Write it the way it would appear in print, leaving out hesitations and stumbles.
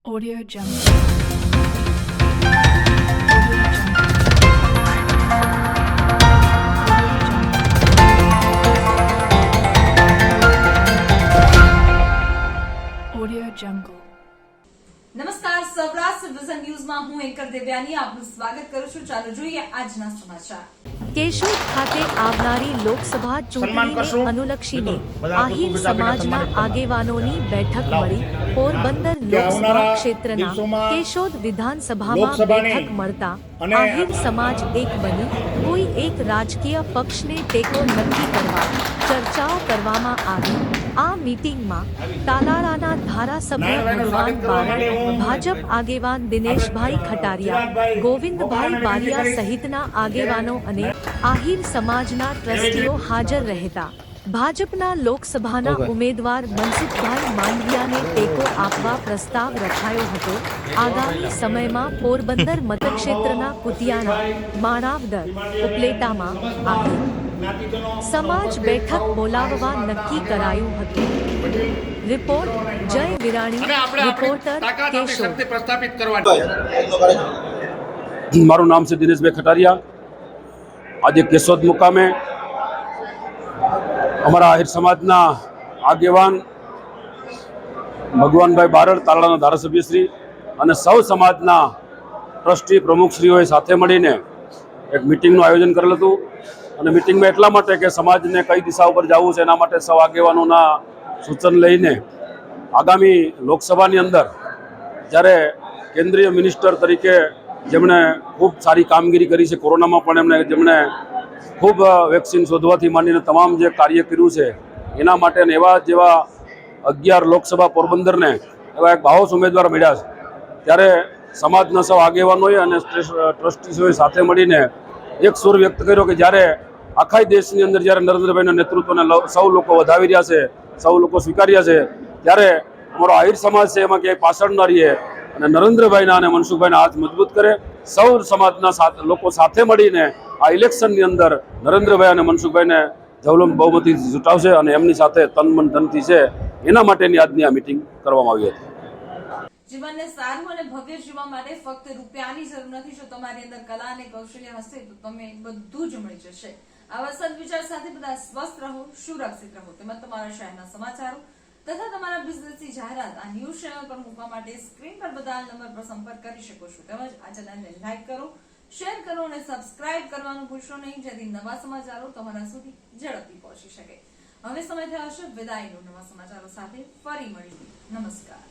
Audio Jungle. Audio Jungle. નમસ્કાર, Saurashtra vision ન્યૂઝમાં હું એન્કર દેવ્યાની આપનું સ્વાગત કરું છું. ચાલો જોઈએ આજના સમાચાર. કેશોદ ખાતે આવનારી લોકસભા ચૂંટણીને અનુલક્ષીને આહિર સમાજના આગેવાનોની બેઠક મળી. પોરબંદર લોકસભા ક્ષેત્રના કેશોદ વિધાનસભામાં બેઠક મળતા આહિર સમાજ એક બની કોઈ એક રાજકીય પક્ષને ટેકો નક્કી કરવા ચર્ચાઓ કરવામાં આવી. આ મીટિંગમાં તાલાળાના ધારાસભ્ય ભગવાન બારડ, ભાજપ આગેવાન દિનેશભાઈ ખટારિયા, ગોવિંદભાઈ બારિયા સહિતના આગેવાનો અને આહિર સમાજના ટ્રસ્ટીઓ હાજર રહેતા. ભાજપના લોકસભાના ઉમેદવાર મનસુખભાઈ માંડવિયાને ટેકો આપવા પ્રસ્તાવ રખાયો હતો. આગામી સમયમાં પોરબંદર મતક્ષેત્રના કુતિયાણા, માણાવદર, ઉપલેટામાં આહિર સમાજ બેઠક બોલાવવા નક્કી કરાયું હતું. રિપોર્ટ જય વિરાણી, રિપોર્ટર કેશોદ. મારું નામ છે દિનેશભાઈ ખટારિયા. આજે કેશોદ મુકામે અમારા આહિર સમાજના આગેવાન ભગવાનભાઈ બારડ, તાલાળાના ધારાસભ્યશ્રી અને સૌ સમાજના ટ્રસ્ટી પ્રમુખશ્રીઓએ સાથે મળીને એક મિટિંગનું આયોજન કરેલું હતું. અને મિટિંગમાં એટલા માટે કે સમાજને કઈ દિશા ઉપર જવું છે એના માટે સૌ આગેવાનોના સૂચન લઈને આગામી લોકસભાની અંદર જ્યારે કેન્દ્રીય મિનિસ્ટર તરીકે જેમણે ખૂબ સારી કામગીરી કરી છે, કોરોનામાં પણ જેમણે ખૂબ વેક્સિન શોધવાથી માંડીને તમામ જે કાર્ય કર્યું છે એના માટે એવા જેવા 11 લોકસભા પોરબંદરને એવા એક બાહોશ ઉમેદવાર મળ્યા છે. ત્યારે સમાજના સૌ આગેવાનોએ અને ટ્રસ્ટીઓએ સાથે મળીને એક સુર વ્યક્ત કર્યો કે જ્યારે આખા દેશની અંદર જ્યારે નરેન્દ્રભાઈના નેતૃત્વને સૌ લોકો વધાવી રહ્યા છે, સૌ લોકો સ્વીકાર્યા છે, ત્યારે અમારો આહિર સમાજ છે એમાં ક્યાંય પાછળ ન રહીએ અને નરેન્દ્રભાઈના અને મનસુખભાઈના હાથ મજબૂત કરે. સૌ સમાજના લોકો સાથે મળીને આ ઇલેક્શનની અંદર નરેન્દ્રભાઈ અને મનસુખભાઈને જવલમ બહુમતીથી ચૂંટાવશે અને એમની સાથે તન મન ધનથી છે એના માટેની આજની આ મિટિંગ કરવામાં આવી હતી. જીવનને સારું અને ભવ્ય જીવવા માટે ફક્ત રૂપિયાની જરૂર નથી. જો તમારી અંદર કલા અને કૌશલ્ય હશે તો તમે બધું જ મળી જશે. આવા સદવિચાર સાથે બધા સ્વસ્થ રહો, સુરક્ષિત રહો. તેમજ તમારા શહેરના સમાચારો તથા તમારા બિઝનેસની જાહેરાત આ ન્યૂઝ ચેનલ પર મૂકવા માટે સ્ક્રીન પર બધા નંબર પર સંપર્ક કરી શકો છો. તેમજ આ ચેનલને લાઈક કરો, શેર કરો અને સબસ્ક્રાઇબ કરવાનું ભૂલશો નહીં, જેથી નવા સમાચારો તમારા સુધી ઝડપથી પહોંચી શકે. હવે સમય થયો છે વિદાયનો. નવા સમાચારો સાથે ફરી મળીએ. નમસ્કાર.